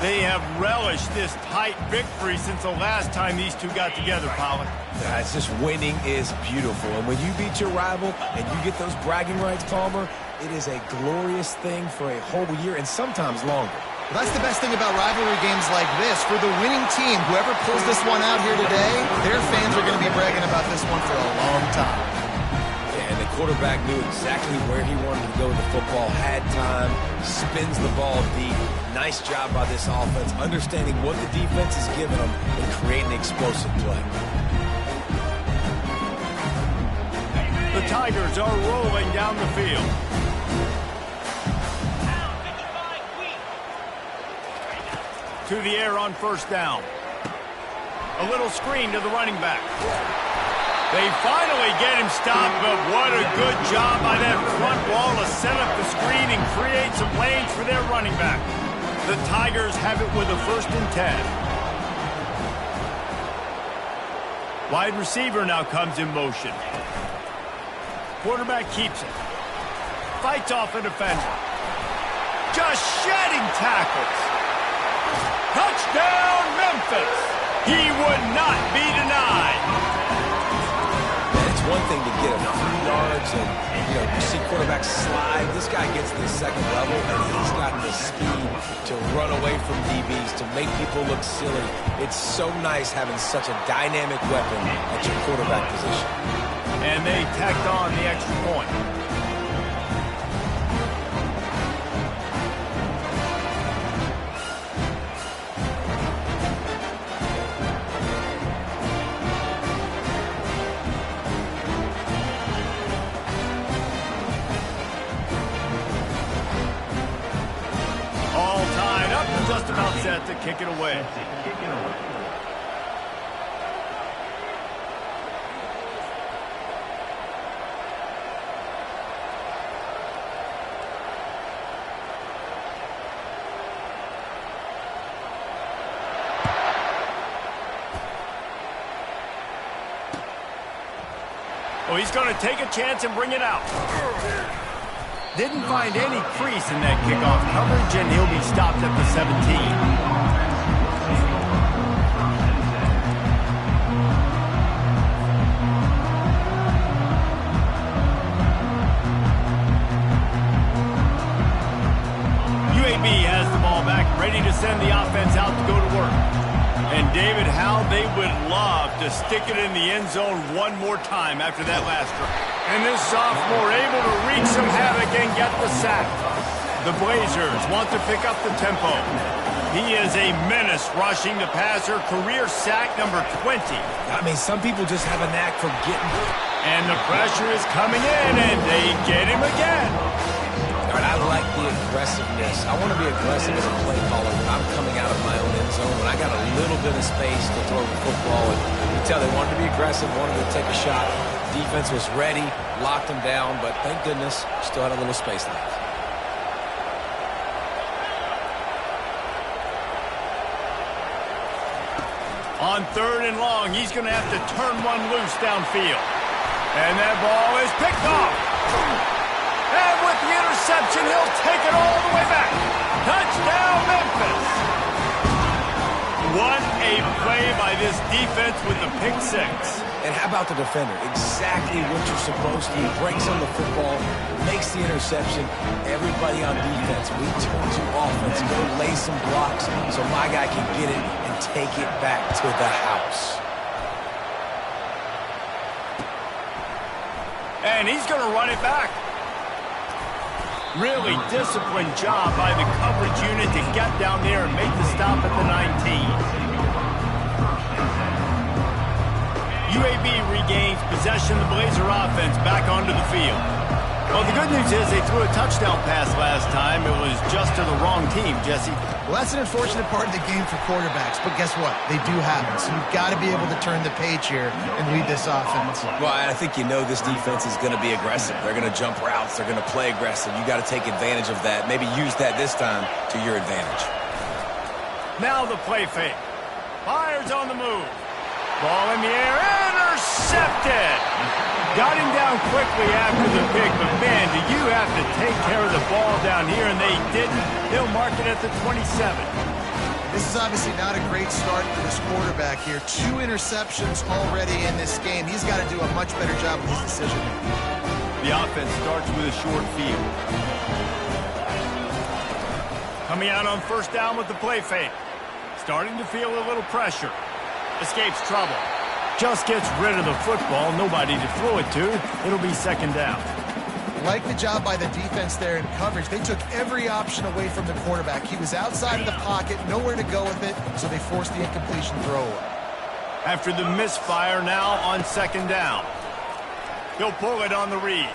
They have relished this tight victory since the last time these two got together, Pollard. It's just winning is beautiful. And when you beat your rival and you get those bragging rights, Palmer, it is a glorious thing for a whole year and sometimes longer. Well, that's the best thing about rivalry games like this. For the winning team, whoever pulls this one out here today, their fans are going to be bragging about this one for a long time. And the quarterback knew exactly where he wanted to go with the football, had time, spins the ball deep. Nice job by this offense, understanding what the defense is giving them and creating explosive play. The Tigers are rolling down the field. To the air on first down. A little screen to the running back. They finally get him stopped, but what a good job by that front wall to set up the screen and create some lanes for their running back. The Tigers have it with a 1st and 10. Wide receiver now comes in motion. Quarterback keeps it. Fights off a defender. Just shedding tackles. Touchdown, Memphis. He would not be denied. It's one thing to get a few yards and, you see quarterbacks slide. This guy gets to the second level, and he's got the speed to run away from DBs, to make people look silly. It's so nice having such a dynamic weapon at your quarterback position. And they tacked on the extra point. Just about set to kick it away. Oh, he's going to take a chance and bring it out. Didn't find any crease in that kickoff coverage, and he'll be stopped at the 17. UAB has the ball back, ready to send the offense out to go to work. And David, how they would love to stick it in the end zone one more time after that last drive. And this sophomore able to wreak some havoc and get the sack. The Blazers want to pick up the tempo. He is a menace rushing the passer, career sack number 20. I mean, some people just have a knack for getting it. And the pressure is coming in, and they get him again. All right, I like the aggressiveness. I want to be aggressive as a play caller when I'm coming out of my own end zone, when I got a little bit of space to throw the football. And you can tell they wanted to be aggressive, wanted to take a shot. Defense was ready, locked them down, but thank goodness, still had a little space left. On 3rd and long, he's going to have to turn one loose downfield. And that ball is picked off. And with the interception, he'll take it all the way back. Touchdown, Memphis. What a play by this defense with the pick 6. And how about the defender? Exactly what you're supposed to do. Breaks on the football, makes the interception. Everybody on defense, we turn to offense. Go lay some blocks so my guy can get it and take it back to the house. And he's going to run it back. Really disciplined job by the coverage unit to get down there and make the stop at the 19. UAB regains possession of the Blazer offense back onto the field. Well, the good news is they threw a touchdown pass last time. It was just to the wrong team, Jesse. Well, that's an unfortunate part of the game for quarterbacks, but guess what? They do happen, so you've got to be able to turn the page here and lead this offense. Well, I think this defense is going to be aggressive. They're going to jump routes. They're going to play aggressive. You got to take advantage of that. Maybe use that this time to your advantage. Now the play fake. Fires on the move. Ball in the air, intercepted! Got him down quickly after the pick, but man, do you have to take care of the ball down here, and they didn't. They'll mark it at the 27. This is obviously not a great start for this quarterback here. 2 interceptions already in this game. He's got to do a much better job with his decision-making. The offense starts with a short field. Coming out on first down with the play fake. Starting to feel a little pressure. Escapes trouble. Just gets rid of the football. Nobody to throw it to. It'll be second down. Like the job by the defense there in coverage. They took every option away from the quarterback. He was outside of the pocket, nowhere to go with it, so they forced the incompletion throw away. After the misfire, now on second down. He'll pull it on the read.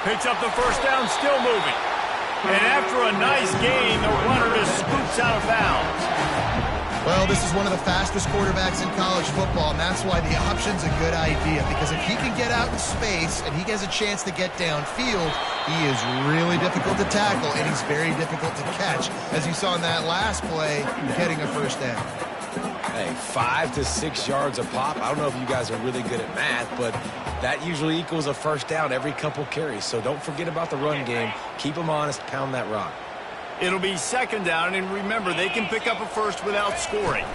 Picks up the first down, still moving. And after a nice gain, the runner just scoops out of bounds. Well, this is one of the fastest quarterbacks in college football, and that's why the option's a good idea, because if he can get out in space and he has a chance to get downfield, he is really difficult to tackle, and he's very difficult to catch, as you saw in that last play, getting a first down. Hey, 5 to 6 yards a pop. I don't know if you guys are really good at math, but that usually equals a first down every couple carries. So don't forget about the run game. Keep them honest, pound that rock. It'll be second down, and remember, they can pick up a first without scoring.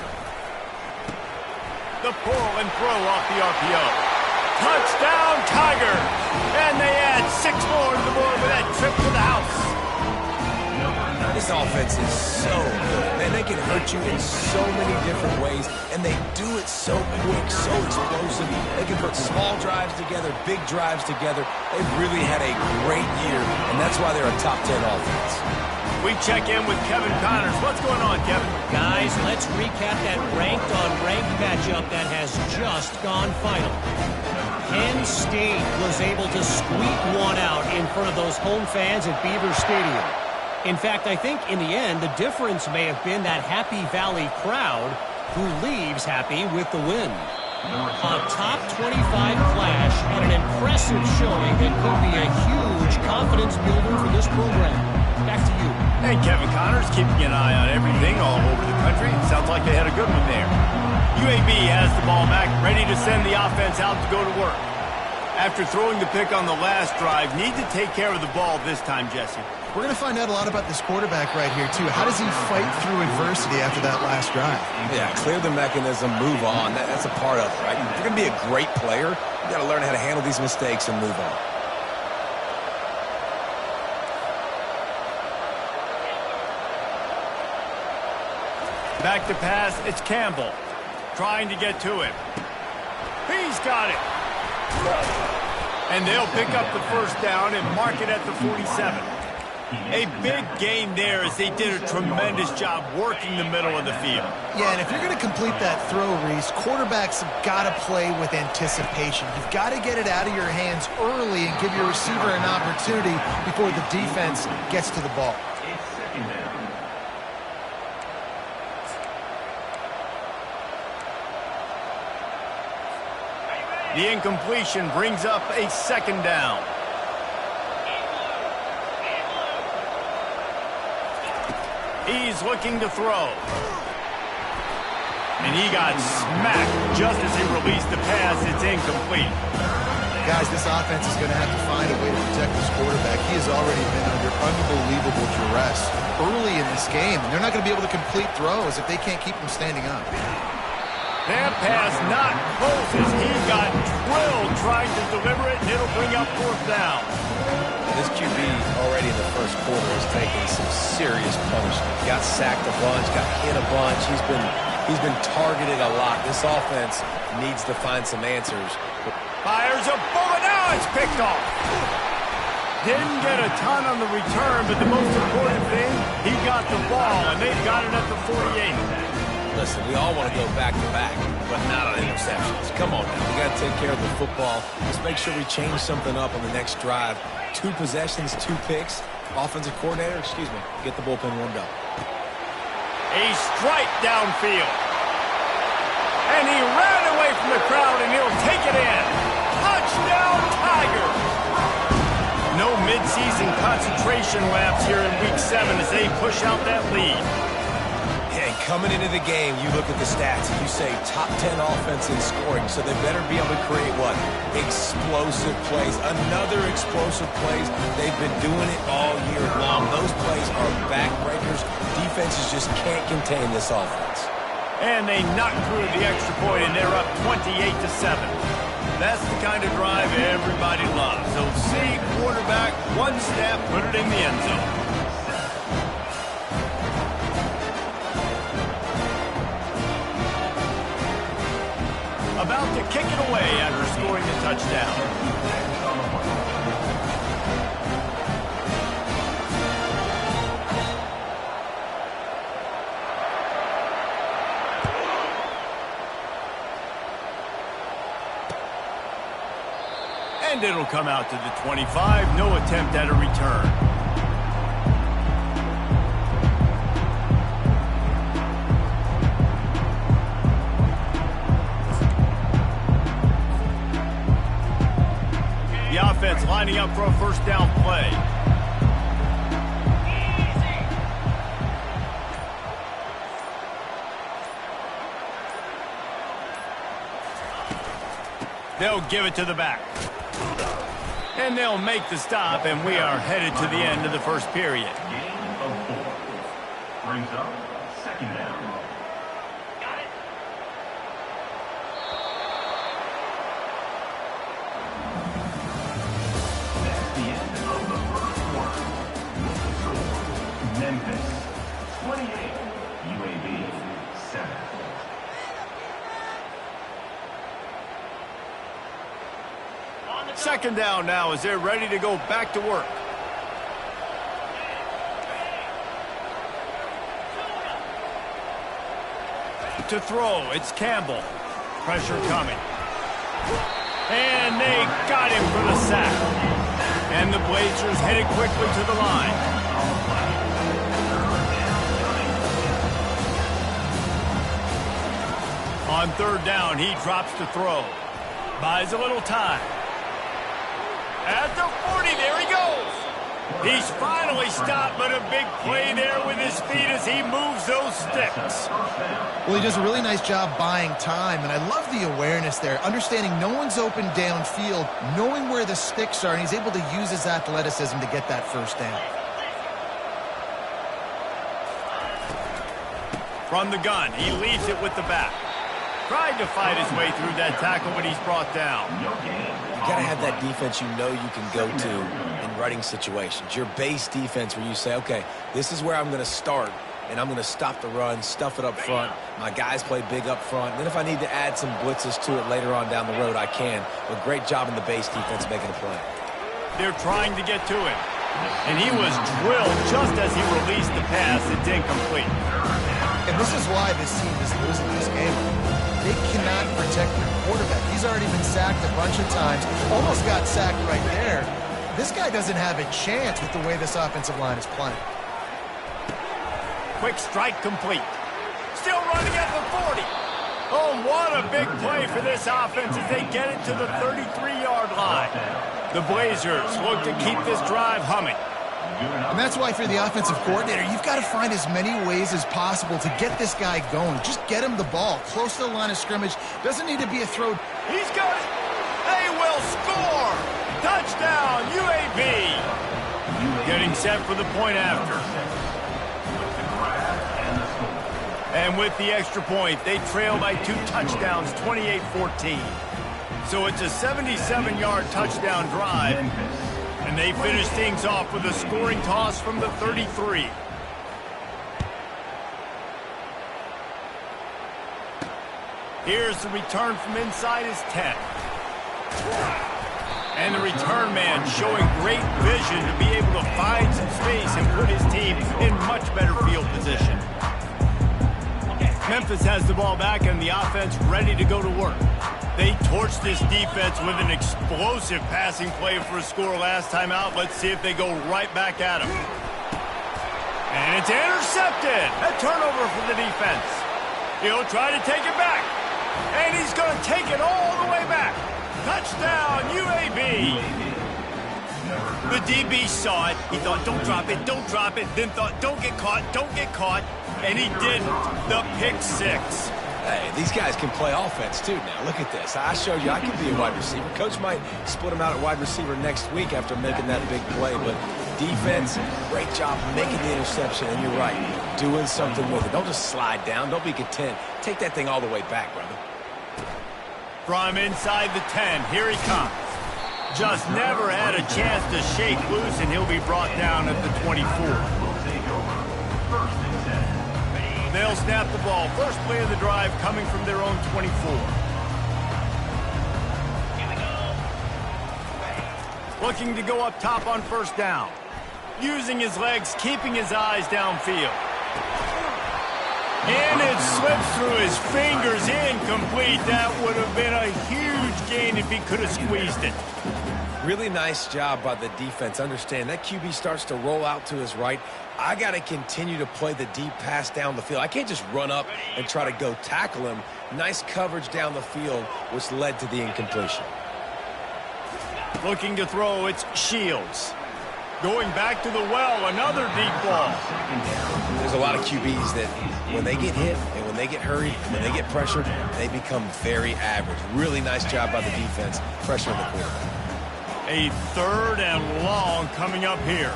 The pull and throw off the RPO. Touchdown, Tiger! And they add 6 more to the board with that trip to the house. This offense is so good. Man, they can hurt you in so many different ways, and they do it so quick, so explosive. They can put small drives together, big drives together. They've really had a great year, and that's why they're a top 10 offense. We check in with Kevin Connors. What's going on, Kevin? Guys, let's recap that ranked-on-ranked matchup that has just gone final. Penn State was able to squeak one out in front of those home fans at Beaver Stadium. In fact, I think in the end, the difference may have been that Happy Valley crowd who leaves happy with the win. A top 25 clash and an impressive showing that could be a huge confidence builder for this program. Back to you. Hey, Kevin Connors, keeping an eye on everything all over the country. Sounds like they had a good one there. UAB has the ball back, ready to send the offense out to go to work. After throwing the pick on the last drive, need to take care of the ball this time, Jesse. We're going to find out a lot about this quarterback right here, too. How does he fight through adversity after that last drive? Yeah, clear the mechanism, move on. That's a part of it, right? If you're going to be a great player, you got to learn how to handle these mistakes and move on. Back to pass, it's Campbell. Trying to get to him. He's got it. And they'll pick up the first down and mark it at the 47. A big gain there as they did a tremendous job working the middle of the field. Yeah, and if you're going to complete that throw, Reese, quarterbacks have got to play with anticipation. You've got to get it out of your hands early and give your receiver an opportunity before the defense gets to the ball. The incompletion brings up a second down. He's looking to throw. And he got smacked just as he released the pass. It's incomplete. Guys, this offense is going to have to find a way to protect this quarterback. He has already been under unbelievable duress early in this game. And they're not going to be able to complete throws if they can't keep him standing up. That pass not close as he got drilled trying to deliver it, and it'll bring up fourth down. This QB already in the first quarter has taken some serious punishment. Got sacked a bunch, got hit a bunch. He's been targeted a lot. This offense needs to find some answers. Fires a bullet. Now it's picked off. Didn't get a ton on the return, but the most important thing, he got the ball, and they've got it at the 48. Listen, we all want to go back-to-back, but not on interceptions. Come on now. We got to take care of the football. Let's make sure we change something up on the next drive. 2 possessions, 2 picks. Offensive coordinator, get the bullpen warmed up. A strike downfield. And he ran away from the crowd, and he'll take it in. Touchdown, Tiger! No midseason concentration laps here in Week 7 as they push out that lead. Coming into the game, you look at the stats and you say top 10 offense in scoring, so they better be able to create what? Explosive plays. Another explosive plays. They've been doing it all year long. Those plays are backbreakers. defenses just can't contain this offense. And they knock through the extra point, and they're up 28-7. That's the kind of drive everybody loves. So see quarterback, one snap, put it in the end zone. About to kick it away after scoring the touchdown. And it'll come out to the 25. No attempt at a return. The offense lining up for a first down play. They'll give it to the back. And they'll make the stop, and we are headed to the end of the first period. Gain of 4. Brings up second down. Got it. That's the end of the first quarter. With the score, Memphis 28, UAB 7. Second down now as they're ready to go back to work. To throw, it's Campbell. Pressure coming. And they got him for the sack. And the Blazers headed quickly to the line. On third down, he drops to throw. Buys a little time. At the 40, there he goes. He's finally stopped, but a big play there with his feet as he moves those sticks. Well, he does a really nice job buying time, and I love the awareness there, understanding no one's open downfield, knowing where the sticks are, and he's able to use his athleticism to get that first down. From the gun, he leaves it with the back. Tried to fight his way through that tackle, but he's brought down. You got to have that defense you know you can go to in running situations. Your base defense where you say, okay, this is where I'm going to start, and I'm going to stop the run, stuff it up front. My guys play big up front. Then if I need to add some blitzes to it later on down the road, I can. But great job in the base defense making a play. They're trying to get to him. And he was drilled just as he released the pass. It's incomplete. And this is why this team is losing this game. They cannot protect their quarterback. He's already been sacked a bunch of times. Almost got sacked right there. This guy doesn't have a chance with the way this offensive line is playing. Quick strike complete. Still running at the 40. Oh, what a big play for this offense as they get it to the 33-yard line. The Blazers look to keep this drive humming. And that's why, if you're the offensive coordinator, you've got to find as many ways as possible to get this guy going. Just get him the ball close to the line of scrimmage. Doesn't need to be a throw. He's got it. They will score. Touchdown, UAB. Getting set for the point after. And with the extra point, they trail by 2 touchdowns, 28-14. So it's a 77-yard touchdown drive. And they finish things off with a scoring toss from the 33. Here's the return from inside his 10. And the return man showing great vision to be able to find some space and put his team in much better field position. Memphis has the ball back and the offense ready to go to work. They torched this defense with an explosive passing play for a score last time out. Let's see if they go right back at him. And it's intercepted. A turnover for the defense. He'll try to take it back. And he's going to take it all the way back. Touchdown, UAB. The DB saw it. He thought, don't drop it, don't drop it. Then thought, don't get caught, don't get caught. And he didn't. The pick six. Hey, these guys can play offense too now. Look at this. I showed you I can be a wide receiver. Coach might split them out at wide receiver next week after making that big play, but defense, great job making the interception, and you're right, doing something with it. Don't just slide down. Don't be content. Take that thing all the way back, brother. From inside the 10, here he comes. Just never had a chance to shake loose, and he'll be brought down at the 24. They'll snap the ball. First play of the drive coming from their own 24. Looking to go up top on first down. Using his legs, keeping his eyes downfield. And it slips through his fingers, incomplete. That would have been a huge gain if he could have squeezed it. Really nice job by the defense. Understand that QB starts to roll out to his right. I got to continue to play the deep pass down the field. I can't just run up and try to go tackle him. Nice coverage down the field, which led to the incompletion. Looking to throw, it's Shields. Going back to the well, another deep ball. There's a lot of QBs that when they get hit and when they get hurried, when they get pressured, they become very average. Really nice job by the defense, pressuring the quarterback. A 3rd and long coming up here.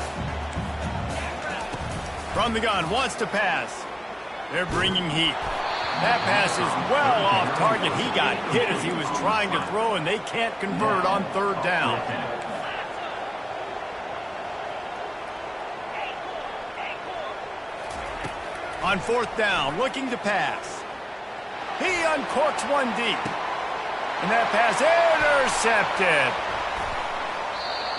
From the gun, wants to pass. They're bringing heat. That pass is well off target. He got hit as he was trying to throw, and they can't convert on 3rd down. On 4th down, looking to pass. He uncorks one deep. And that pass intercepted.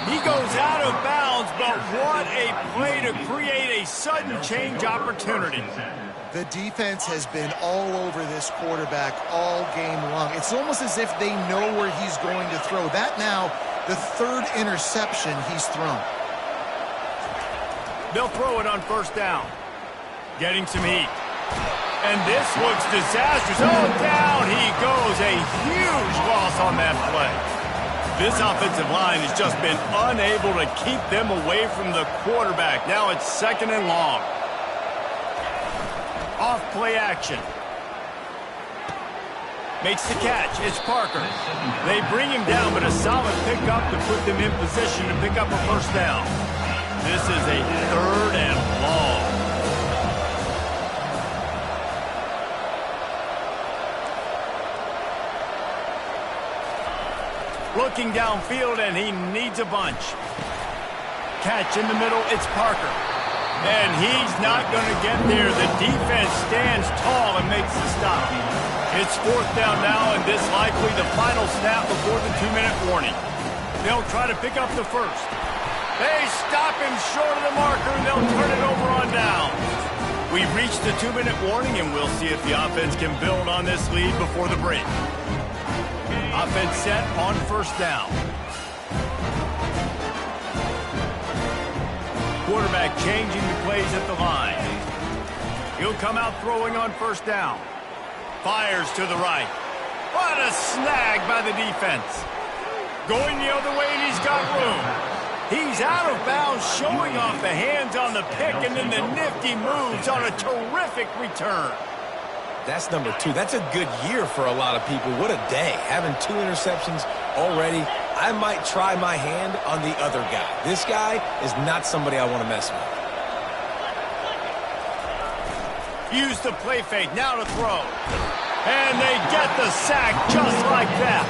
He goes out of bounds, but what a play to create a sudden change opportunity. The defense has been all over this quarterback all game long. It's almost as if they know where he's going to throw. That now, the 3rd interception he's thrown. They'll throw it on 1st down. Getting some heat. And this looks disastrous. Oh, down he goes. A huge loss on that play. This offensive line has just been unable to keep them away from the quarterback. Now it's 2nd and long. Off play action. Makes the catch. It's Parker. They bring him down, but a solid pickup to put them in position to pick up a 1st down. This is a 3rd and long. Looking downfield, and he needs a bunch. Catch in the middle, it's Parker. And he's not going to get there. The defense stands tall and makes the stop. It's 4th down now, and this likely the final snap before the 2-minute warning. They'll try to pick up the 1st. They stop him short of the marker, and they'll turn it over on down. We've reached the 2-minute warning, and we'll see if the offense can build on this lead before the break. Offense set on 1st down. Quarterback changing the plays at the line. He'll come out throwing on 1st down. Fires to the right. What a snag by the defense. Going the other way, and he's got room. He's out of bounds, showing off the hands on the pick, and then the nifty moves on a terrific return. That's number 2. That's a good year for a lot of people. What a day. Having 2 interceptions already. I might try my hand on the other guy. This guy is not somebody I want to mess with. Use the play fake. Now to throw. And they get the sack just like that.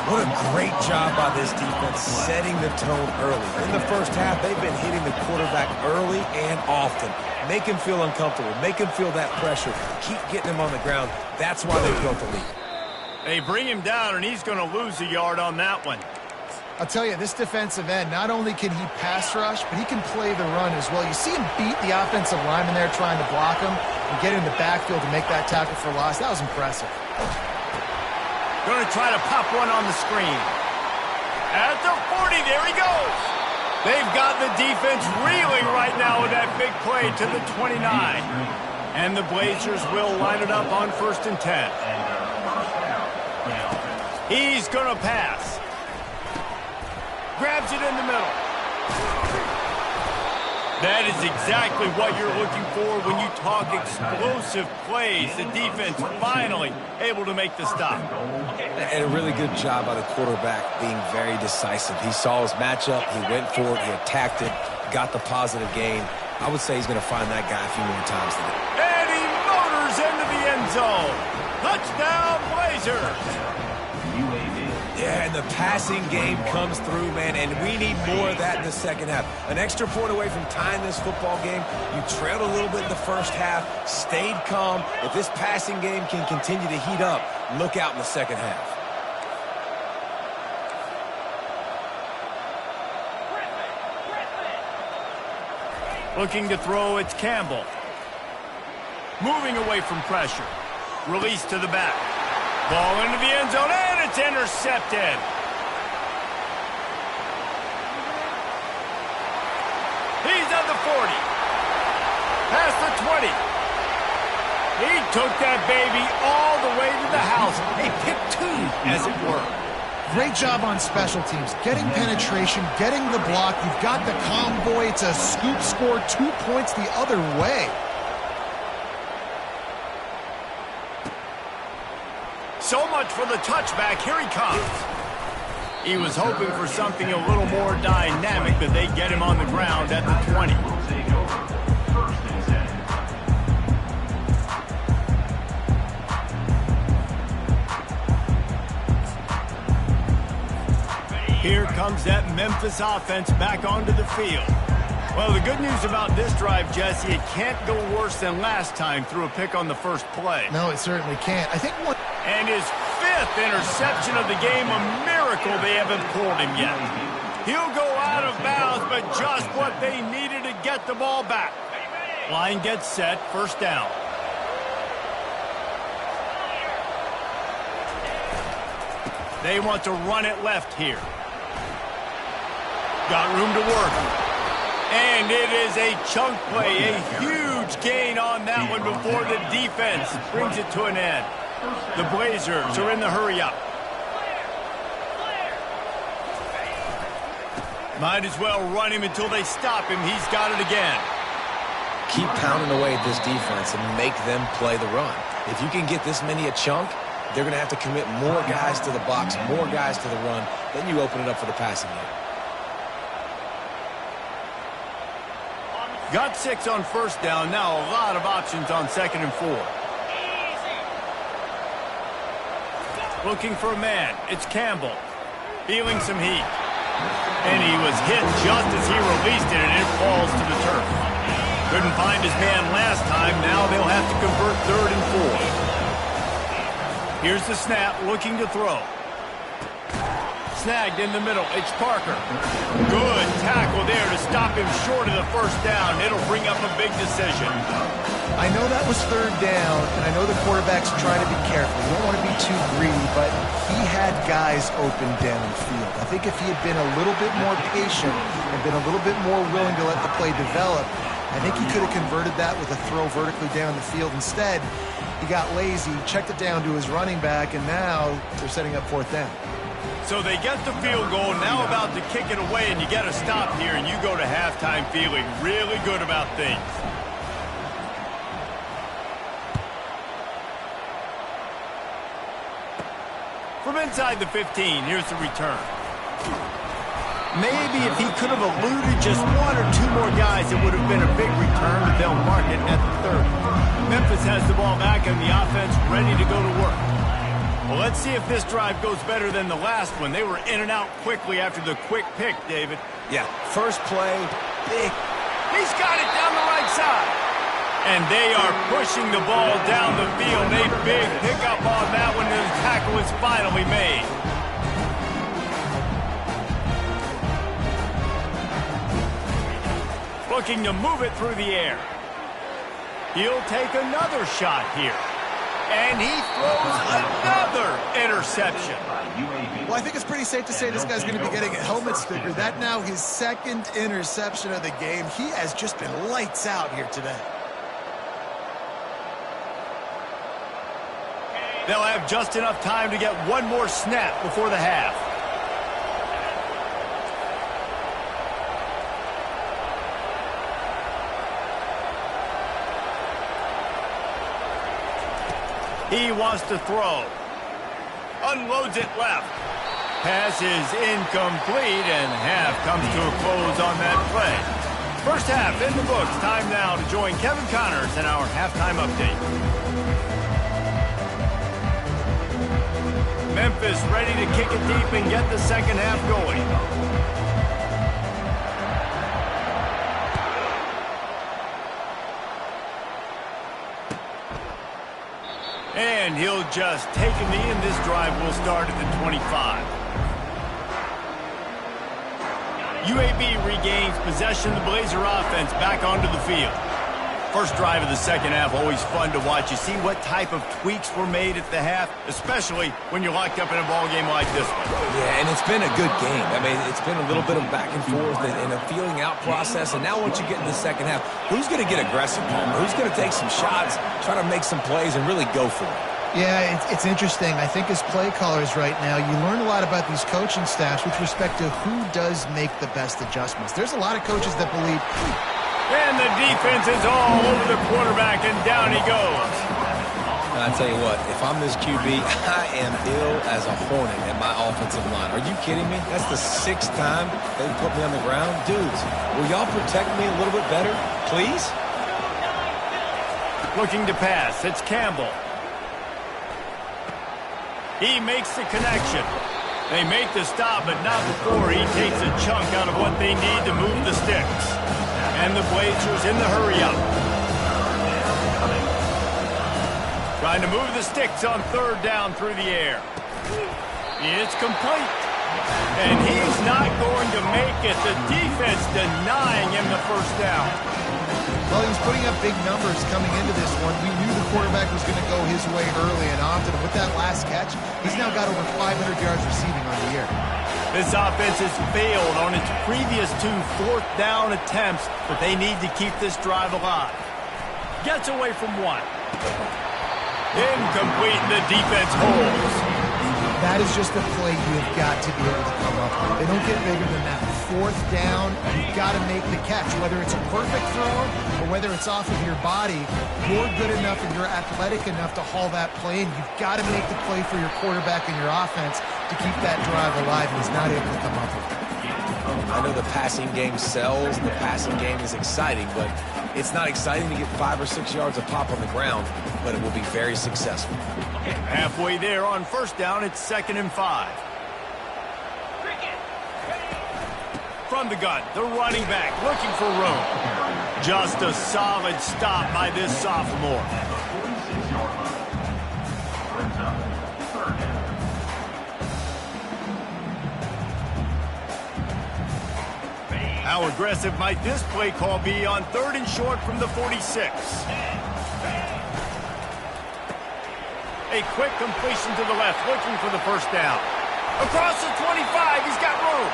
What a great job by this defense setting the tone early. In the 1st half, they've been hitting the quarterback early and often. Make him feel uncomfortable. Make him feel that pressure. Keep getting him on the ground. That's why they built the lead. They bring him down, and he's going to lose a yard on that one. I'll tell you, this defensive end, not only can he pass rush, but he can play the run as well. You see him beat the offensive lineman there trying to block him and get in the backfield to make that tackle for loss. That was impressive. Going to try to pop one on the screen. At the 40, there he goes. They've got the defense reeling right now with that big play to the 29. And the Blazers will line it up on 1st and 10. He's going to pass. Grabs it in the middle. That is exactly what you're looking for when you talk explosive plays. The defense finally able to make the stop. And a really good job by the quarterback being very decisive. He saw his matchup, he went for it, he attacked it, got the positive gain. I would say he's going to find that guy a few more times today. And he motors into the end zone. Touchdown, Blazers. Yeah, and the passing game comes through, man, and we need more of that in the second half. An extra point away from tying this football game. You trailed a little bit in the first half, stayed calm. If this passing game can continue to heat up, look out in the second half. Looking to throw, it's Campbell. Moving away from pressure. Release to the back. Ball into the end zone, and it's intercepted. He's at the 40. Past the 20. He took that baby all the way to the house. A pick two, as it were. Great job on special teams. Getting penetration, getting the block. You've got the convoy. It's a scoop score, 2 points the other way. So much for the touchback. Here he comes. He was hoping for something a little more dynamic, but they get him on the ground at the 20. Here comes that Memphis offense back onto the field. Well, the good news about this drive, Jesse, it can't go worse than last time through a pick on the first play. No, it certainly can't. I think one... And his 5th interception of the game, a miracle they haven't pulled him yet. He'll go out of bounds, but just what they needed to get the ball back. Line gets set, first down. They want to run it left here. Got room to work. And it is a chunk play, a huge gain on that one before the defense brings it to an end. The Blazers are in the hurry-up. Might as well run him until they stop him. He's got it again. Keep pounding away at this defense and make them play the run. If you can get this many a chunk, they're going to have to commit more guys to the box, more guys to the run. Then you open it up for the passing game. Got 6 on first down. Now a lot of options on 2nd and 4. Looking for a man. It's Campbell. Feeling some heat. And he was hit just as he released it, and it falls to the turf. Couldn't find his man last time. Now they'll have to convert 3rd and 4. Here's the snap, looking to throw. Snagged in the middle. It's Parker. Good tackle there to stop him short of the first down. It'll bring up a big decision. I know that was 3rd down, and I know the quarterback's trying to be careful. You don't want to be too greedy, but he had guys open downfield. I think if he had been a little bit more patient and been a little bit more willing to let the play develop, I think he could have converted that with a throw vertically down the field. Instead, he got lazy, checked it down to his running back, and now they're setting up 4th down. So they get the field goal, now about to kick it away, and you get a stop here, and you go to halftime feeling really good about things. From inside the 15, here's the return. Maybe if he could have eluded just 1 or 2 more guys, it would have been a big return, but they'll mark it at the 30. Memphis has the ball back, and the offense ready to go to work. Well, let's see if this drive goes better than the last one. They were in and out quickly after the quick pick, David. Yeah, first play, big. He's got it down the right side. And they are pushing the ball down the field. A big pickup on that one, and the tackle is finally made. Looking to move it through the air. He'll take another shot here. And he throws another interception. Well, I think it's pretty safe to say this guy's going to be getting a helmet sticker. That now his 2nd interception of the game. He has just been lights out here today. They'll have just enough time to get 1 more snap before the half. He wants to throw. Unloads it left. Pass is incomplete, and half comes to a close on that play. First half in the books. Time now to join Kevin Connors in our halftime update. Memphis ready to kick it deep and get the second half going. And he'll just take a knee, and this drive will start at the 25. UAB regains possession. The Blazer offense back onto the field. First drive of the second half, always fun to watch. You see what type of tweaks were made at the half, especially when you're locked up in a ball game like this one. Yeah, and it's been a good game. I mean, it's been a little bit of back and forth and a feeling out process. And now once you get in the second half, who's going to get aggressive, Palmer? Who's going to take some shots, try to make some plays, and really go for it? Yeah, it's interesting. I think as play callers right now, you learn a lot about these coaching staffs with respect to who does make the best adjustments. There's a lot of coaches that believe... And the defense is all over the quarterback, and down he goes. I tell you what, if I'm this QB, I am ill as a hornet at my offensive line. Are you kidding me? That's the 6th time they put me on the ground. Dudes, will y'all protect me a little bit better, please? Looking to pass. It's Campbell. He makes the connection. They make the stop, but not before he takes a chunk out of what they need to move the sticks. And the Blazers in the hurry-up. Trying to move the sticks on third down through the air. It's complete. And he's not going to make it. The defense denying him the first down. Well, he's putting up big numbers coming into this one. We knew the quarterback was going to go his way early and often. And with that last catch, he's now got over 500 yards receiving on the year. This offense has failed on its previous 2 fourth-down attempts, but they need to keep this drive alive. Gets away from one. Incomplete, and the defense holds. That is just a play you've got to be able to come up with. They don't get bigger than that. Fourth down, you've got to make the catch. Whether it's a perfect throw or whether it's off of your body, you're good enough and you're athletic enough to haul that play, and you've got to make the play for your quarterback and your offense to keep that drive alive, and he's not able to come up with it. I know the passing game sells, and the passing game is exciting, but it's not exciting to get 5 or 6 yards of pop on the ground, but it will be very successful. Halfway there on first down, it's 2nd and 5. From the gun, the running back looking for room. Just a solid stop by this sophomore. How aggressive might this play call be on 3rd and short from the 46? A quick completion to the left, looking for the first down. Across the 25, he's got room.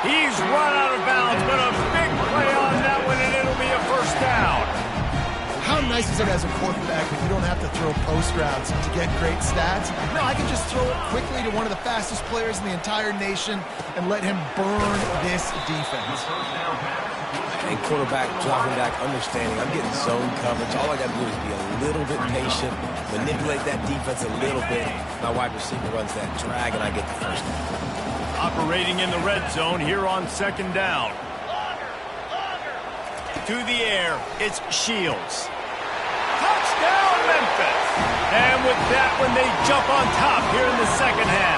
He's run out of bounds, but a big play on that one, and it'll be a first down. How nice is it as a quarterback if you don't have to throw post routes to get great stats? No, I can just throw it quickly to one of the fastest players in the entire nation and let him burn this defense. And quarterback dropping back, understanding I'm getting zone coverage. All I got to do is be a little bit patient, manipulate that defense a little bit. My wide receiver runs that drag, and I get the first down. Operating in the red zone here on 2nd down. To the air, it's Shields. Touchdown, Memphis! And with that one, they jump on top here in the second half.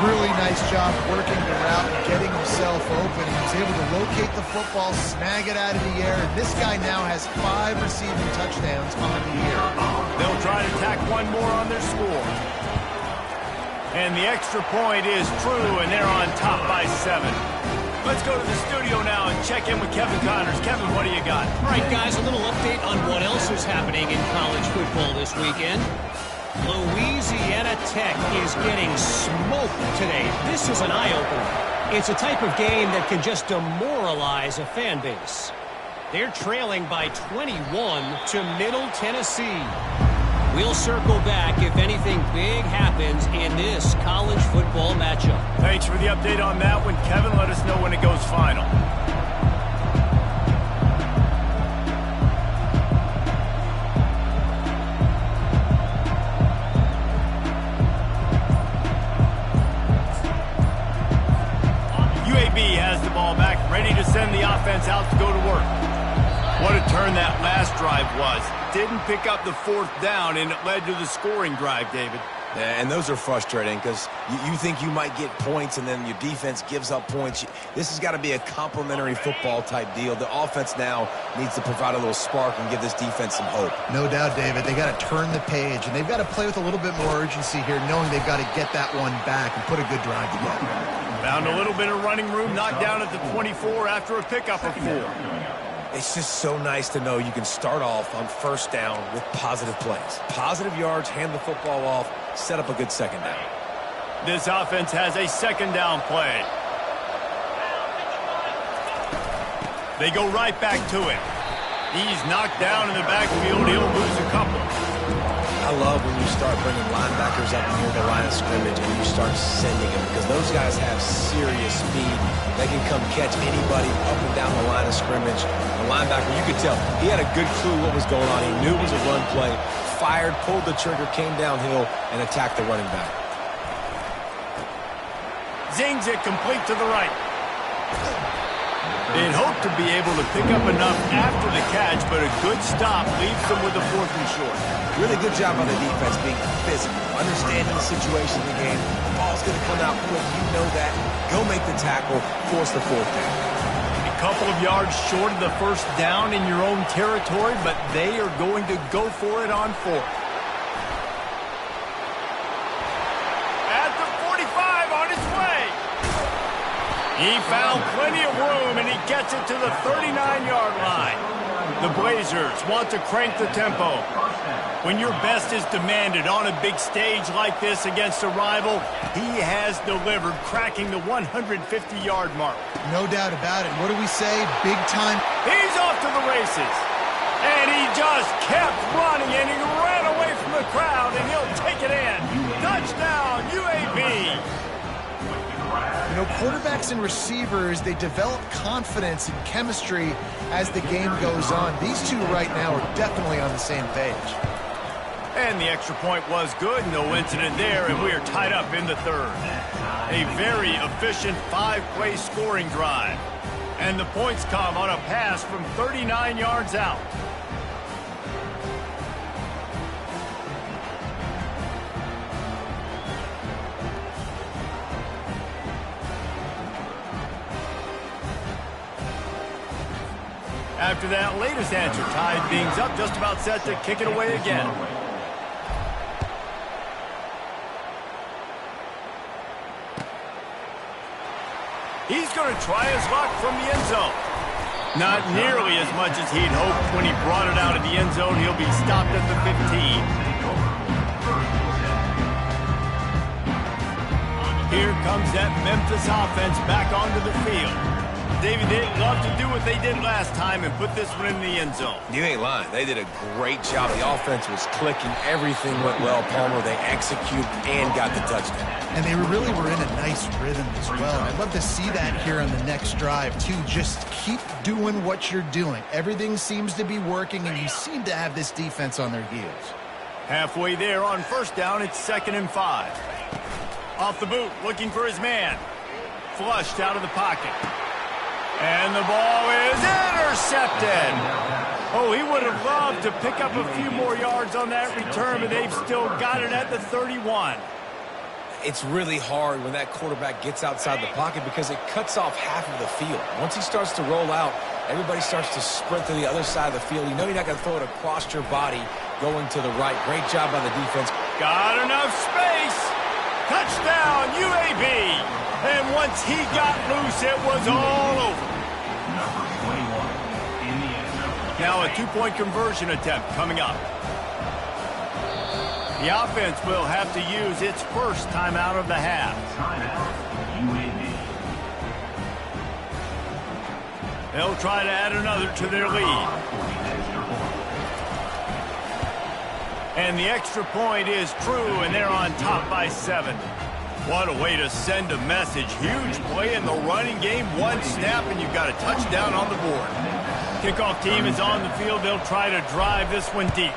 Really nice job working the route and getting himself open. He was able to locate the football, snag it out of the air, and this guy now has 5 receiving touchdowns on the year. They'll try to tack one more on their score. And the extra point is true, and they're on top by 7. Let's go to the studio now and check in with Kevin Connors. Kevin, what do you got? All right, guys, a little update on what else is happening in college football this weekend. Louisiana Tech is getting smoked today. This is an eye-opener. It's a type of game that can just demoralize a fan base. They're trailing by 21 to Middle Tennessee. We'll circle back if anything big happens in this college football matchup. Thanks for the update on that one, Kevin. Let us know when it goes final. was. Didn't pick up the fourth down, and it led to the scoring drive, David. And those are frustrating because you think you might get points and then your defense gives up points. This has got to be a complementary football type deal. The offense now needs to provide a little spark and give this defense some hope. No doubt, David. They got to turn the page, and they've got to play with a little bit more urgency here, knowing they've got to get that one back and put a good drive together. Found a little bit of running room, knocked down at the 24 after a pickup of 4. It's just so nice to know you can start off on first down with positive plays. Positive yards, hand the football off, set up a good second down. This offense has a second down play. They go right back to it. He's knocked down in the backfield. He'll lose a couple. I love when you start bringing linebackers up near the line of scrimmage and you start sending them because those guys have serious speed. They can come catch anybody up and down the line of scrimmage. The linebacker, you could tell, he had a good clue what was going on. He knew it was a run play, fired, pulled the trigger, came downhill, and attacked the running back. Zings it complete to the right. They'd hoped to be able to pick up enough after the catch, but a good stop leaves them with a 4th and short. Really good job by the defense being physical, understanding the situation in the game. The ball's going to come out quick. You know that. Go make the tackle, force the 4th down. A couple of yards short of the first down in your own territory, but they are going to go for it on 4th. At the 45 on its way. He found plenty of room, and he gets it to the 39-yard line. The Blazers want to crank the tempo. When your best is demanded on a big stage like this against a rival, he has delivered, cracking the 150-yard mark. No doubt about it. What do we say? Big time. He's off to the races. And he just kept running, and he ran away from the crowd, and he'll take it in. Touchdown, UAB. You know, quarterbacks and receivers, they develop confidence and chemistry as the game goes on. These two right now are definitely on the same page. And the extra point was good. No incident there, and we are tied up in the 3rd. A very efficient 5-play scoring drive. And the points come on a pass from 39 yards out. After that latest answer, tied things up, just about set to kick it away again. He's going to try his luck from the end zone. Not nearly as much as he'd hoped when he brought it out of the end zone. He'll be stopped at the 15. Here comes that Memphis offense back onto the field. David, they'd love to do what they did last time and put this one in the end zone. You ain't lying. They did a great job. The offense was clicking. Everything went well, Palmer. They executed and got the touchdown. And they really were in a nice rhythm as well. I'd love to see that here on the next drive, too. Just keep doing what you're doing. Everything seems to be working, and you seem to have this defense on their heels. Halfway there on first down, it's 2nd and 5. Off the boot, looking for his man. Flushed out of the pocket. And the ball is intercepted. Oh, he would have loved to pick up a few more yards on that return, but they've still got it at the 31. It's really hard when that quarterback gets outside the pocket because it cuts off half of the field. Once he starts to roll out, everybody starts to sprint to the other side of the field. You know you're not going to throw it across your body going to the right. Great job by the defense. Got enough space. Touchdown, UAB. And once he got loose, it was all over. Number 21 in the end zone. Now a 2-point conversion attempt coming up. The offense will have to use its first timeout of the half. Timeout, UAB. They'll try to add another to their lead. And the extra point is true, and they're on top by 7. What a way to send a message. Huge play in the running game. One snap, and you've got a touchdown on the board. Kickoff team is on the field. They'll try to drive this one deep.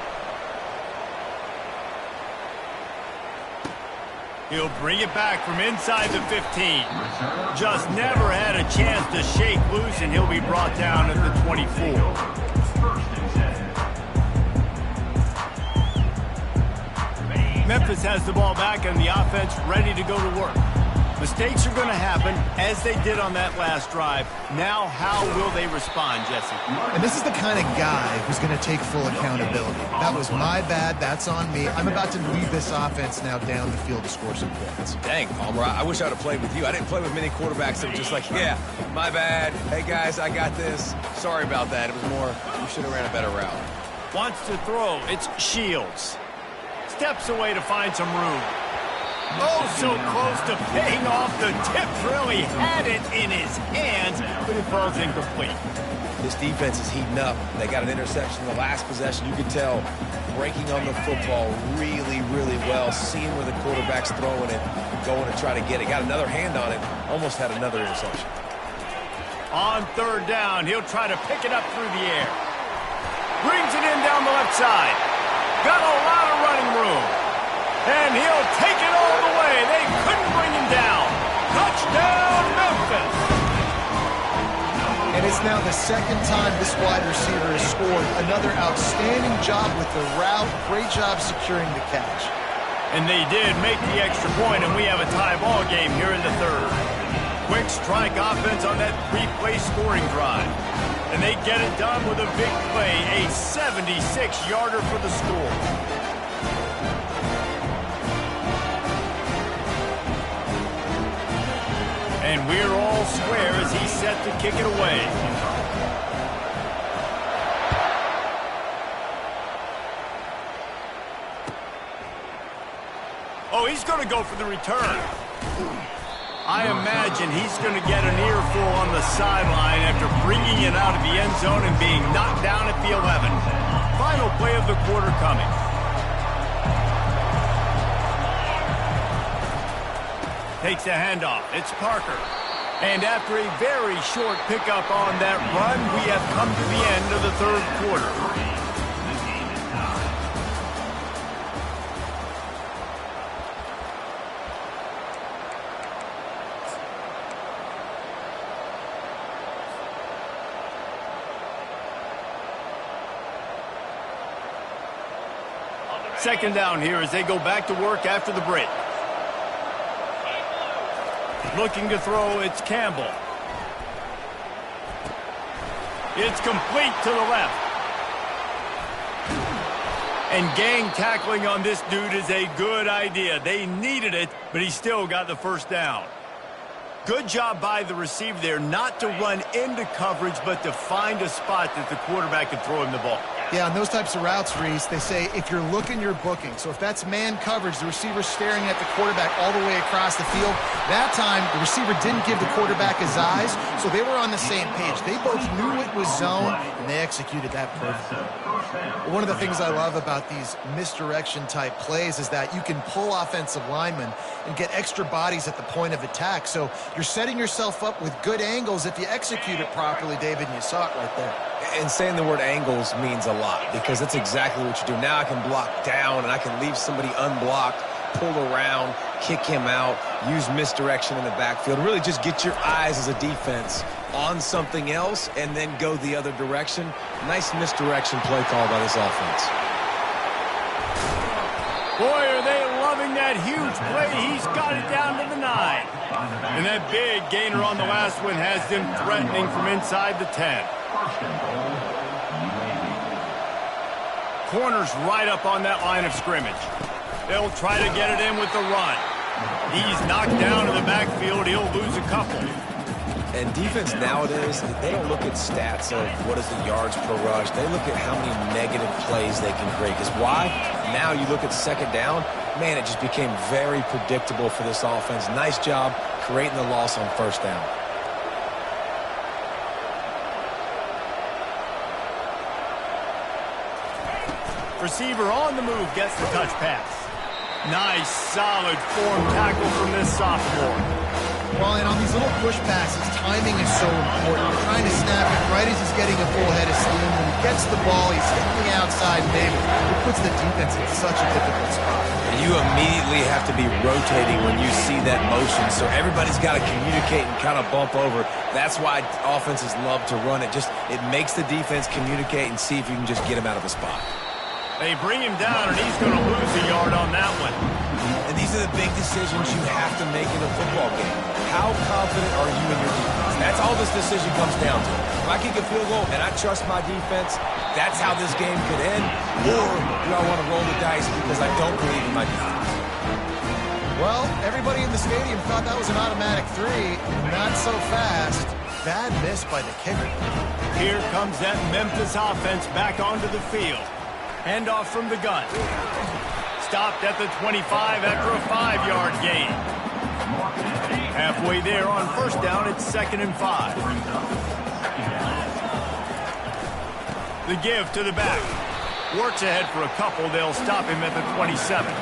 He'll bring it back from inside the 15. Just never had a chance to shake loose, and he'll be brought down at the 24. Memphis has the ball back and the offense ready to go to work. Mistakes are going to happen, as they did on that last drive. Now, how will they respond, Jesse? And this is the kind of guy who's going to take full accountability. That was my bad. That's on me. I'm about to lead this offense now down the field to score some points. Dang, Palmer, I wish I would have played with you. I didn't play with many quarterbacks that were just like, yeah, my bad. Hey, guys, I got this. Sorry about that. It was more, you should have ran a better route. Wants to throw. It's Shields. Steps away to find some room. Oh, so close to paying off the tip drill. He had it in his hands, but it falls incomplete. This defense is heating up. They got an interception in the last possession. You could tell breaking on the football really, really well, seeing where the quarterback's throwing it, going to try to get it. Got another hand on it, almost had another interception. On third down, he'll try to pick it up through the air. Brings it in down the left side. Got a lot of running room. And he'll take it all the way. They couldn't bring him down. Touchdown, Memphis. And it's now the second time this wide receiver has scored. Another outstanding job with the route. Great job securing the catch. And they did make the extra point, and we have a tie ball game here in the third. Quick strike offense on that three-play scoring drive. And they get it done with a big play, a 76-yarder for the score. And we're all square as he's set to kick it away. Oh, he's going to go for the return. I imagine he's going to get an earful on the sideline after bringing it out of the end zone and being knocked down at the 11. Final play of the quarter coming. Takes a handoff. It's Parker. And after a very short pickup on that run, we have come to the end of the third quarter. Second down here as they go back to work after the break. Looking to throw, it's Campbell. It's complete to the left. And gang tackling on this dude is a good idea. They needed it, but he still got the first down. Good job by the receiver there not to run into coverage, but to find a spot that the quarterback can throw him the ball. Yeah, on those types of routes, Reese, they say if you're looking, you're booking. So if that's man coverage, the receiver's staring at the quarterback all the way across the field. That time, the receiver didn't give the quarterback his eyes, so they were on the same page. They both knew it was zone, and they executed that perfectly. One of the things I love about these misdirection-type plays is that you can pull offensive linemen and get extra bodies at the point of attack. So you're setting yourself up with good angles if you execute it properly, David, and you saw it right there. And saying the word angles means a lot because that's exactly what you do. Now I can block down and I can leave somebody unblocked, pull around, kick him out, use misdirection in the backfield. Really just get your eyes as a defense on something else and then go the other direction. Nice misdirection play call by this offense. Boy, are they loving that huge play. He's got it down to the 9. And that big gainer on the last one has them threatening from inside the 10. Corner's right up on that line of scrimmage. They'll try to get it in with the run. He's knocked down in the backfield. He'll lose a couple. And defense nowadays, they don't look at stats of what is the yards per rush. They look at how many negative plays they can create. Because why? Now you look at second down, man, it just became very predictable for this offense. Nice job creating the loss on first down. Receiver on the move gets the touch pass. Nice, solid form tackle from this sophomore. Well, and on these little push passes, timing is so important. You're trying to snap it right as he's getting a full head of steam. When he gets the ball, he's hitting the outside, David. It puts the defense in such a difficult spot. You immediately have to be rotating when you see that motion, so everybody's got to communicate and kind of bump over. That's why offenses love to run it. It makes the defense communicate and see if you can just get him out of a spot. They bring him down, and he's going to lose a yard on that one. And these are the big decisions you have to make in a football game. How confident are you in your defense? That's all this decision comes down to. If I kick a field goal and I trust my defense, that's how this game could end. Or do I want to roll the dice because I don't believe in my defense? Well, everybody in the stadium thought that was an automatic 3. Not so fast. Bad miss by the kicker. Here comes that Memphis offense back onto the field. Handoff from the gun. Stopped at the 25 after a 5-yard gain. Halfway there on first down, it's 2nd and 5. The give to the back. Works ahead for a couple. They'll stop him at the 27.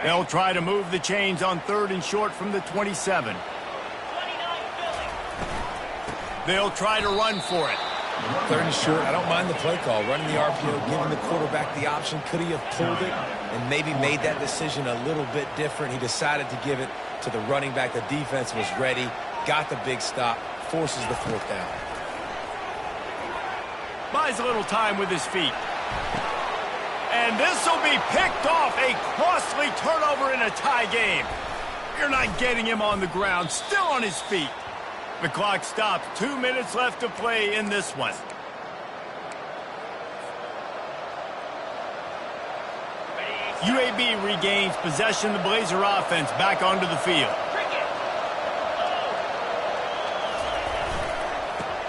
They'll try to move the chains on 3rd and short from the 27. They'll try to run for it. 3rd and short, I don't mind the play call. Running the RPO, giving the quarterback the option. Could he have pulled it and maybe made that decision a little bit different? He decided to give it to the running back. The defense was ready, got the big stop, forces the 4th down. Buys a little time with his feet. And this will be picked off. A costly turnover in a tie game. You're not getting him on the ground. Still on his feet. The clock stops. 2 minutes left to play in this one. UAB regains possession. The Blazer offense back onto the field.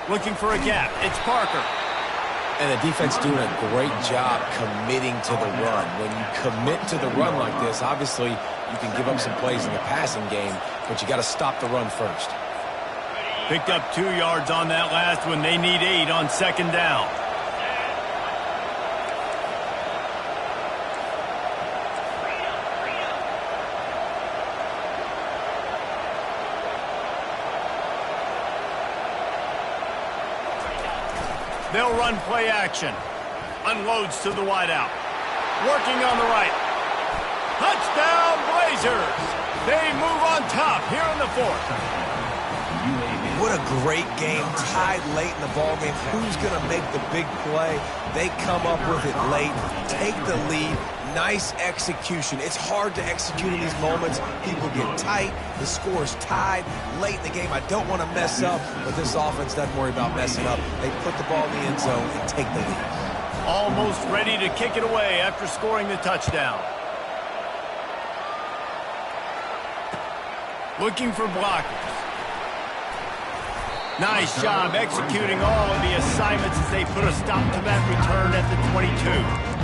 Looking for a gap. It's Parker. And the defense doing a great job committing to the run. When you commit to the run like this, obviously you can give up some plays in the passing game, but you got to stop the run first. Picked up 2 yards on that last one. They need 8 on 2nd down. They'll run play action. Unloads to the wideout. Working on the right. Touchdown Blazers. They move on top here in the 4th. What a great game. Tied late in the ballgame. Who's going to make the big play? They come up with it late. Take the lead. Nice execution. It's hard to execute in these moments. People get tight. The score's tied late in the game. I don't want to mess up, but this offense doesn't worry about messing up. They put the ball in the end zone and take the lead. Almost ready to kick it away after scoring the touchdown. Looking for blockers. Nice job executing all of the assignments as they put a stop to that return at the 22.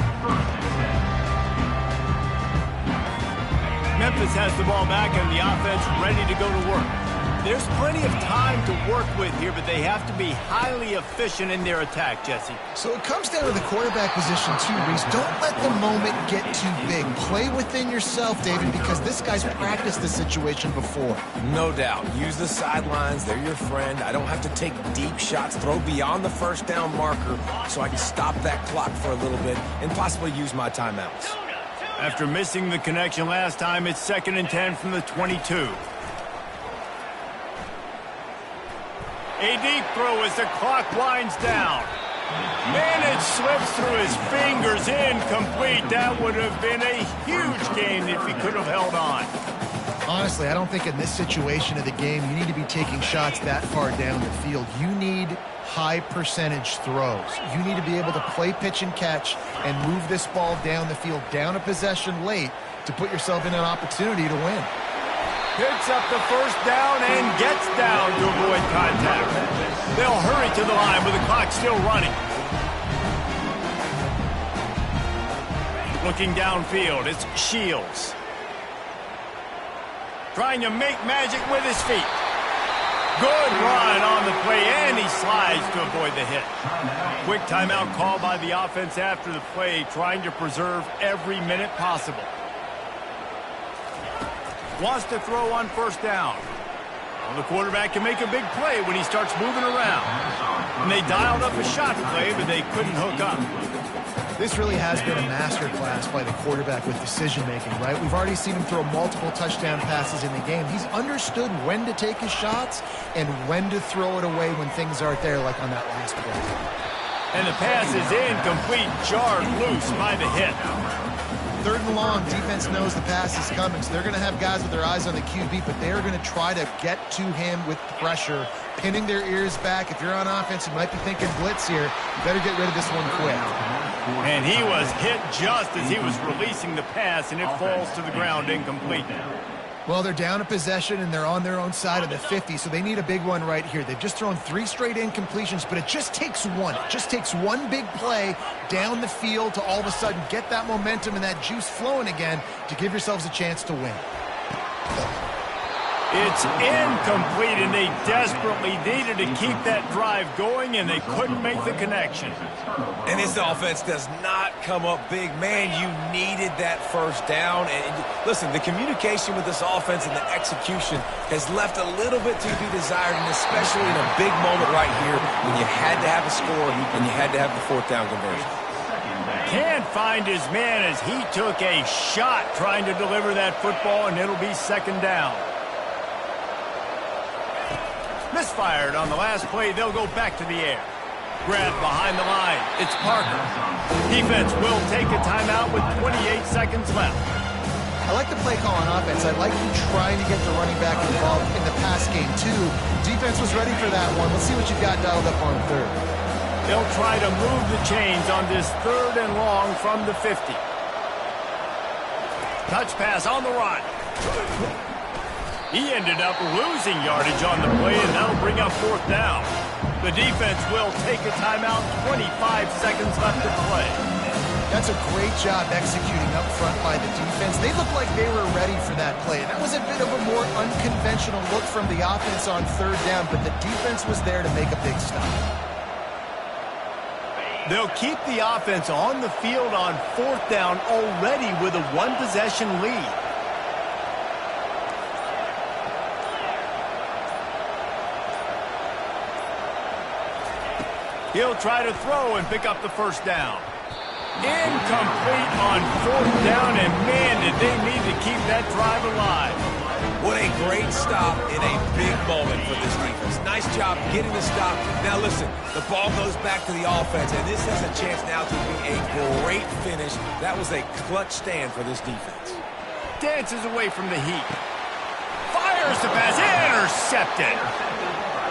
Memphis has the ball back and the offense ready to go to work. There's plenty of time to work with here, but they have to be highly efficient in their attack, Jesse. So it comes down to the quarterback position too, Reese. Don't let the moment get too big. Play within yourself, David, because this guy's practiced this situation before. No doubt. Use the sidelines. They're your friend. I don't have to take deep shots. Throw beyond the 1st down marker so I can stop that clock for a little bit and possibly use my timeouts. After missing the connection last time, it's 2nd and 10 from the 22. A deep throw as the clock winds down. And it slips through his fingers, incomplete. That would have been a huge gain if he could have held on. Honestly, I don't think in this situation of the game you need to be taking shots that far down the field. You need high percentage throws. You need to be able to play pitch and catch and move this ball down the field, down a possession late to put yourself in an opportunity to win. Picks up the 1st down and gets down to avoid contact. They'll hurry to the line with the clock still running. Looking downfield, it's Shields. Trying to make magic with his feet. Good run on the play, and he slides to avoid the hit. Quick timeout call by the offense after the play, trying to preserve every minute possible. Wants to throw on 1st down. Well, the quarterback can make a big play when he starts moving around. And they dialed up a shot play, but they couldn't hook up. This really has been a masterclass by the quarterback with decision-making, right? We've already seen him throw multiple touchdown passes in the game. He's understood when to take his shots and when to throw it away when things aren't there, like on that last play. And the pass is incomplete, jarred loose by the hit. 3rd and long, defense knows the pass is coming, so they're going to have guys with their eyes on the QB, but they're going to try to get to him with pressure, pinning their ears back. If you're on offense, you might be thinking blitz here. You better get rid of this one quick. And he was hit just as he was releasing the pass, and it falls to the ground incomplete. Well, they're down a possession, and they're on their own side of the 50, so they need a big one right here. They've just thrown 3 straight incompletions, but it just takes one. It just takes one big play down the field to all of a sudden get that momentum and that juice flowing again to give yourselves a chance to win. It's incomplete, and they desperately needed to keep that drive going, and they couldn't make the connection. And this offense does not come up big. Man, you needed that first down. And listen, the communication with this offense and the execution has left a little bit to be desired, and especially in a big moment right here when you had to have a score and you had to have the 4th down conversion. Can't find his man as he took a shot trying to deliver that football, and it'll be 2nd down. Misfired on the last play. They'll go back to the air. Grab behind the line. It's Parker. Defense will take a timeout with 28 seconds left. I like the play call on offense. I like you trying to get the running back involved in the pass game, too. Defense was ready for that one. Let's see what you've got dialed up on 3rd. They'll try to move the chains on this 3rd and long from the 50. Touch pass on the run. He ended up losing yardage on the play, and that'll bring up 4th down. The defense will take a timeout, 25 seconds left to play. That's a great job executing up front by the defense. They looked like they were ready for that play. And that was a bit of a more unconventional look from the offense on 3rd down, but the defense was there to make a big stop. They'll keep the offense on the field on 4th down already with a 1-possession lead. He'll try to throw and pick up the 1st down. Incomplete on 4th down, and man, did they need to keep that drive alive. What a great stop in a big moment for this defense. Nice job getting the stop. Now listen, the ball goes back to the offense, and this has a chance now to be a great finish. That was a clutch stand for this defense. Dances away from the heat. Fires the pass, intercepted.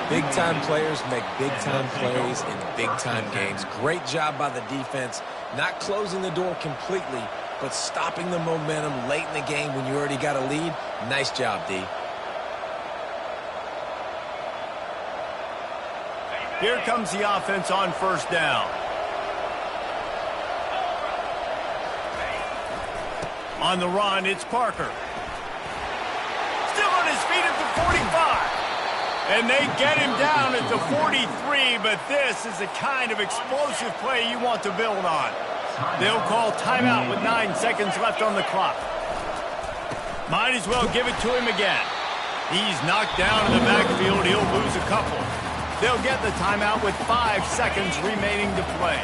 Big-time players make big-time plays in big-time games. Great job by the defense, not closing the door completely, but stopping the momentum late in the game when you already got a lead. Nice job, D. Here comes the offense on 1st down. On the run, it's Parker. Still on his feet at the 45. And they get him down at the 43, but this is the kind of explosive play you want to build on. They'll call timeout with 9 seconds left on the clock. Might as well give it to him again. He's knocked down in the backfield. He'll lose a couple. They'll get the timeout with 5 seconds remaining to play.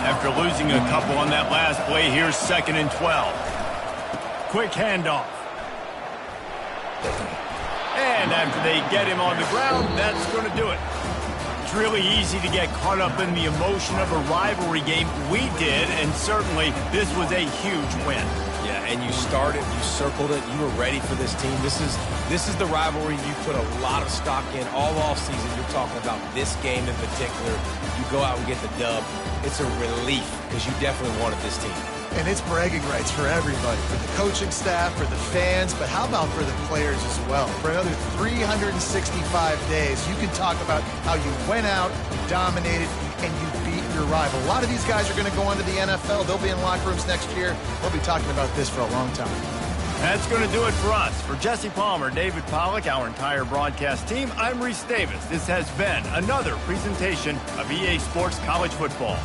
After losing a couple on that last play, here's 2nd and 12. Quick handoff. And after they get him on the ground, that's going to do it. It's really easy to get caught up in the emotion of a rivalry game. We did, and certainly this was a huge win. Yeah, and you started, you circled it, you were ready for this team. This is the rivalry you put a lot of stock in all offseason. You're talking about this game in particular. You go out and get the dub. It's a relief because you definitely wanted this team. And it's bragging rights for everybody, for the coaching staff, for the fans, but how about for the players as well? For another 365 days, you can talk about how you went out, dominated, and you beat your rival. A lot of these guys are going to go on to the NFL. They'll be in locker rooms next year. We'll be talking about this for a long time. That's going to do it for us. For Jesse Palmer, David Pollack, our entire broadcast team, I'm Reese Davis. This has been another presentation of EA Sports College Football.